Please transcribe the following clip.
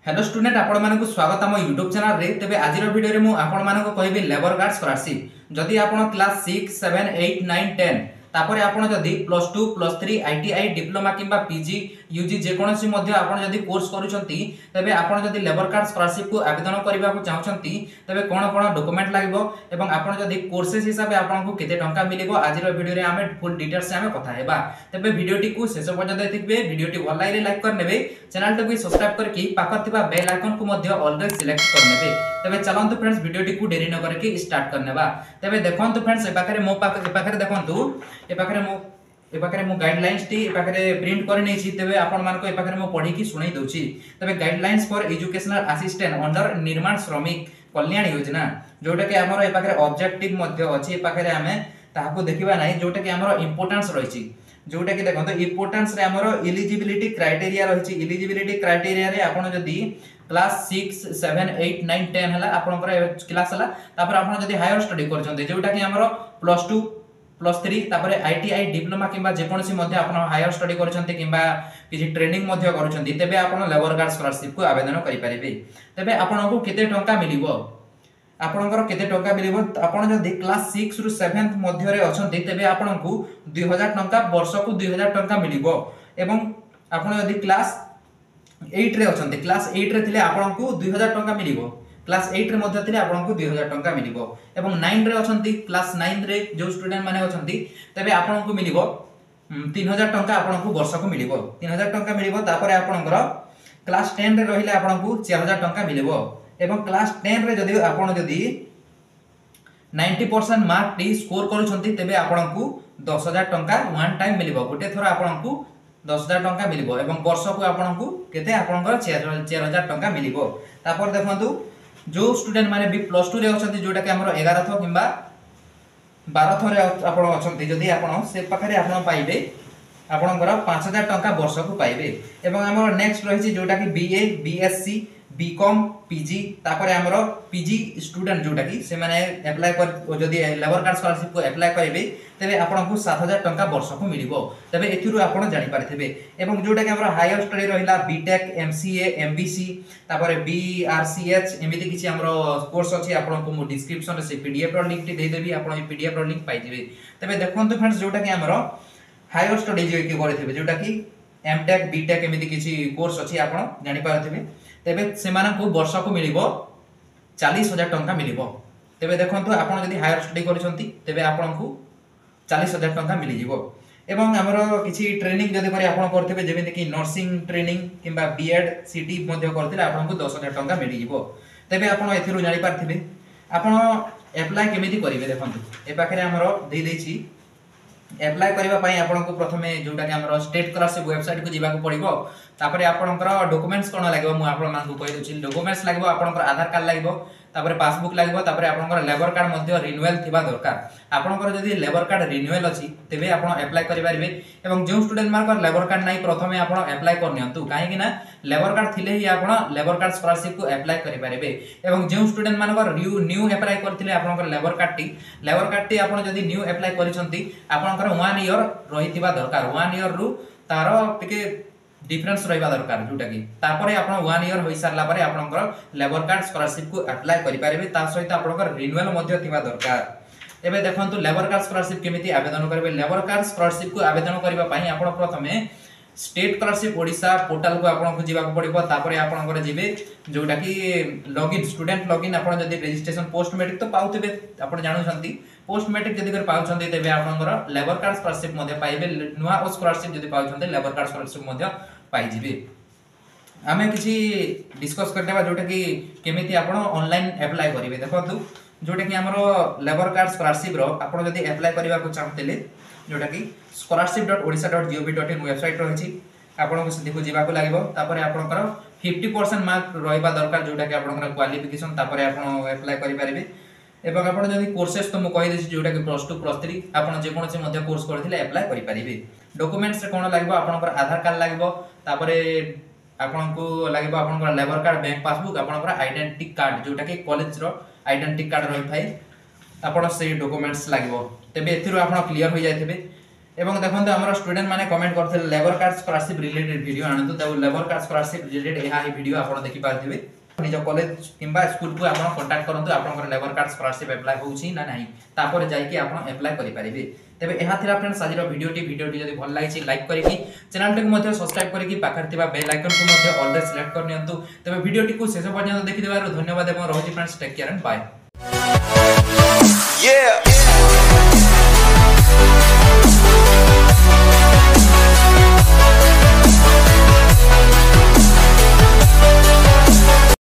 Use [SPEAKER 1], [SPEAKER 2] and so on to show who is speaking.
[SPEAKER 1] Hello student आपण मानक स्वागत आम यूट्यूब चैनल रे। तेबे आज वीडियो रे मु आपण मानक कहबी लेबर कार्ड स्कॉलरशिप। जदि आपण क्लास 6 7 8 9 10 तापर आपण जदि +2 +3 आईटीआई डिप्लोमा किंबा पीजी यूजी जे कोनोसी मध्ये आपण जदि कोर्स करूछंती तेबे आपण जदि लेबर कार्ड स्कॉलरशिप को आवेदन करबा को चाहछंती तेबे कोन कोन डॉक्यूमेंट लागबो एवं आपण जदि कोर्सेस हिसाब आपण को केते टंका मिलिबो आज वीडियो रे हमें फुल डिटेल्स से हमें कथा हेबा। तेबे वीडियो टी को शेष पर्यंत देखबे। वीडियो टी भल लागले लाइक कर नेबे, चैनल टी को सब्सक्राइब करके पाखर थिबा बेल आइकन को मध्ये ऑल सिलेक्ट कर नेबे। तेबे चलंतु फ्रेंड्स वीडियो टी को देरी न करके स्टार्ट करनेबा। तेबे देखंतु फ्रेंड्स ए पाखरे मो पाखरे देखंतु ए पाखरे मो गाइडलाइंस टी ए पाखरे प्रिंट कर नै छी। तेबे आपण मान को ए पाखरे मो पढी की सुनै दोछि। तेबे guidelines for educational assistant under निर्माण श्रमिक कल्याण योजना जोटा कि हमर ए पाखरे ऑब्जेक्टिव मध्ये अछि। ए पाखरे हमें ताहाको देखिबा नै जोटा कि हमर इंपोर्टेंस रहिछि। जोटा कि देखंतु इंपोर्टेंस रे हमर एलिजिबिलिटी क्राइटेरिया रहिछि। एलिजिबिलिटी क्राइटेरिया रे आपण जदी क्लास 6 7 8 9 10 हला आपनकर क्लास हला तापर आपण जदी हायर स्टडी करछन्ते जोटा कि हमर +2 +3 तापर आईटीआई डिप्लोमा किंबा जे कोनोसी मध्ये आपण हायर स्टडी करछन्ते किंबा किछि ट्रेनिंग मध्ये करछन्ते तेबे आपण लेबर कार्ड स्कॉलरशिप को आवेदन करि परिबे। तेबे आपनको केते टंका मिलिबो आपनकर केते टंका मिलिबो आपण जदी क्लास 6 रु 7th मध्ये रे अछन्ते तेबे आपनको 2000 टंका वर्ष को 2000 टंका मिलिबो। एवं आपण जदी क्लास 8 रे अछन्ते क्लास 8 रे थिले आपनको 2000 टंका मिलिबो। क्लास 8 रे मध्ये थिले आपनको 2000 टंका मिलिबो। एवं 9 रे अछन्ती क्लास 9 रे जो स्टूडेंट माने अछन्ती तबे आपनको मिलिबो 3000 टंका आपनको वर्ष को मिलिबो। 3000 टंका मिलिबो। तापर आपनकर क्लास 10 रे रहिले आपनको 4000 टंका मिलिबो। एवं क्लास 10 रे जदी आपण जदी 90% मार्क टी स्कोर करूछन्ती तेबे आपनको 10000 टंका वन टाइम मिलिबो। गोटे थोर आपनको 10000 टंका मिलिबो एवं वर्ष को आपनको केते आपनकर 4000 टंका मिलिबो। तापर देखंतु जो स्टूडेंट माने भी +2 रे अछन्ती जोटा कि हमर 11 थो किंबा 12 थो रे आपण अछन्ती जदी आपण से पाखरे आपण पाइबे आपनकर 5000 टंका वर्ष को पाइबे। एवं हमर नेक्स्ट रहिछि जोटा कि बीए बीएससी बीकॉम पीजी तापर हमर पीजी स्टूडेंट जोटा कि से माने अप्लाई कर जदी लेबर कार्ड स्कॉलरशिप को अप्लाई करिवे तबे आपनको 7000 टंका वर्ष को मिलिबो। तबे एथिरु आपण जानि पारथिबे। एवं जोटा कि हमर हायर स्टडी रहिला बीटेक एमसीए एमबीसी तापर बीआरसीएच एमिति किछि हमर कोर्स अछि आपनको मो डिस्क्रिप्शन रे से पीडीएफ रो लिंक टी दे देबी। आपण ए पीडीएफ रो लिंक पाइ जिवे। तबे देखंतु फ्रेंड्स जोटा कि हमर हायर स्टडी जे कि करथिबे जोटा कि एमटेक बीटेक एमिति किछि कोर्स अछि आपण जानि पारथिबे। तेबे सेमाना को वर्ष को मिलिबो 40000 टंका मिलिबो। तेबे देखंतु आपण जदी हायर स्टडी करछंती तेबे आपनकु 40000 टंका मिलि जिवो। एवं हमरो किछि ट्रेनिंग जदी करी आपण करथिबे जेमिति कि नर्सिंग ट्रेनिंग किंबा बीएड सीटी मध्ये करथिले आपनकु 10000 टंका मिलि जिवो। तेबे आपण एथिरु जानि पारथिबे आपण अप्लाई केमिति करिवे। देखंतु ए पाखरे हमरो दे देछि अप्लाई करबा पई आपनको प्रथमे जोटा कि हमरो स्टेट स्कॉलरशिप वेबसाइट को जिबा को पड़िबो। तापरे आपनकर डॉक्यूमेंट्स कोन लागबो मु आपन मान को कहि दोछि। डॉक्यूमेंट्स लागबो आपनकर आधार कार्ड लागबो तापरे पासबुक लागबो तापरे आपनकर लेबर कार्ड मध्ये रिन्यूअल थिबा दरकार। आपनकर जदी लेबर कार्ड रिन्यूअल अछि तेबे आपण अप्लाई करि परिबे। एवं जो स्टूडेंट मानकर लेबर कार्ड नै प्रथमे आपण अप्लाई करनियंतु काहे कि ना लेबर कार्ड थिले ही आपण लेबर कार्ड स्कॉलरशिप को अप्लाई करि परिबे। एवं जो स्टूडेंट मानकर न्यू अप्लाई करथिले आपनकर लेबर कार्ड टी आपण जदी न्यू अप्लाई करिसंती आपनकर 1 ईयर रहिथिबा दरकार। 1 ईयर रु तारो टिके डिफरेंस रहिबा दरकार जोटा कि तापरे आपण 1 ईयर होई सारला परे आपनकर लेबर कार्ड स्कॉलरशिप को अप्लाई करि परिबे। ता सहित आपनकर रिन्यूअल मध्ये थिबा दरकार। एबे देखंतु लेबर कार्ड स्कॉलरशिप केमिति आवेदन करबे। लेबर कार्ड स्कॉलरशिप को आवेदन करबा पई आपण प्रथमे स्टेट स्कॉलरशिप ओडिसा पोर्टल को आपण को जिबा को पड़िबो। तापरे आपण करे जिबे जोटा कि लॉगिन स्टूडेंट लॉगिन आपण जदी रजिस्ट्रेशन पोस्ट मैट्रिक तो पाउथिबे आपण जानु छंती। पोस्ट मैट्रिक जदी कर पाउछंती तेबे आपनकर लेबर कार्ड स्कॉलरशिप मध्ये पाइबे। नुवा स्कॉलरशिप जदी पाउछंती लेबर कार्ड स्कॉलरशिप मध्ये पाइ जिबे। आमे किछि डिस्कस करनेबा जोटा कि केमिति आपण ऑनलाइन अप्लाई करिवे। देखंतु जोटा कि हमरो लेबर कार्ड स्कॉलरशिप रो आपण जदी अप्लाई करबा को चाहतेले जोटा कि scholarship.odisha.gov.in वेबसाइट रहिछि आपण को देखो जिबा को लागबो। तापरे आपनकर 50% मार्क रहबा दरकार जोटा कि आपनकर क्वालिफिकेशन तापरे आपण अप्लाई करि परिबे। एवं आपण जदी कोर्सेस तो मु कहि देछि जोटा कि +2 +3 आपण जे कोनोसी मध्ये कोर्स करथिले अप्लाई करि परिबे। डॉक्यूमेंट्स रे कोन लागबो आपनकर आधार कार्ड लागबो तापरे आपनको लागबो आपनकर लेबर कार्ड बैंक पासबुक आपनकर आइडेंटिटी कार्ड जोटा कि कॉलेज रो आइडेंटिटी कार्ड रहि थाए आपण से डॉक्यूमेंट्स लागबो। तबे एथिरो आपण क्लियर हो जायथिबे। एवं देखंतु हमर स्टूडेंट माने कमेंट करथिले labour card scholarship related video आनंतु त लेबर कार्ड स्कॉलरशिप रिलेटेड एहा ही वीडियो आपण देखि पारथिबे निज कॉलेज किंबा स्कूल को आपण कांटेक्ट करंतु आपनकर लेबर कार्ड स्कॉलरशिप अप्लाई होउछि ना नाही तापर जाई कि आपण अप्लाई करि परिबे। तबे एहा थिला फ्रेंड्स आज वीडियोटी जदि भल लागिछि लाइक करिकि चैनल को मध्ये सब्सक्राइब करिकि पाखर थिबा बेल आइकन को मध्ये ऑल द सिलेक्ट कर नियंतु। तबे वीडियोटी को शेष पर्यंत देखि देबार धन्यवाद एवं रहउछि friends take care and bye.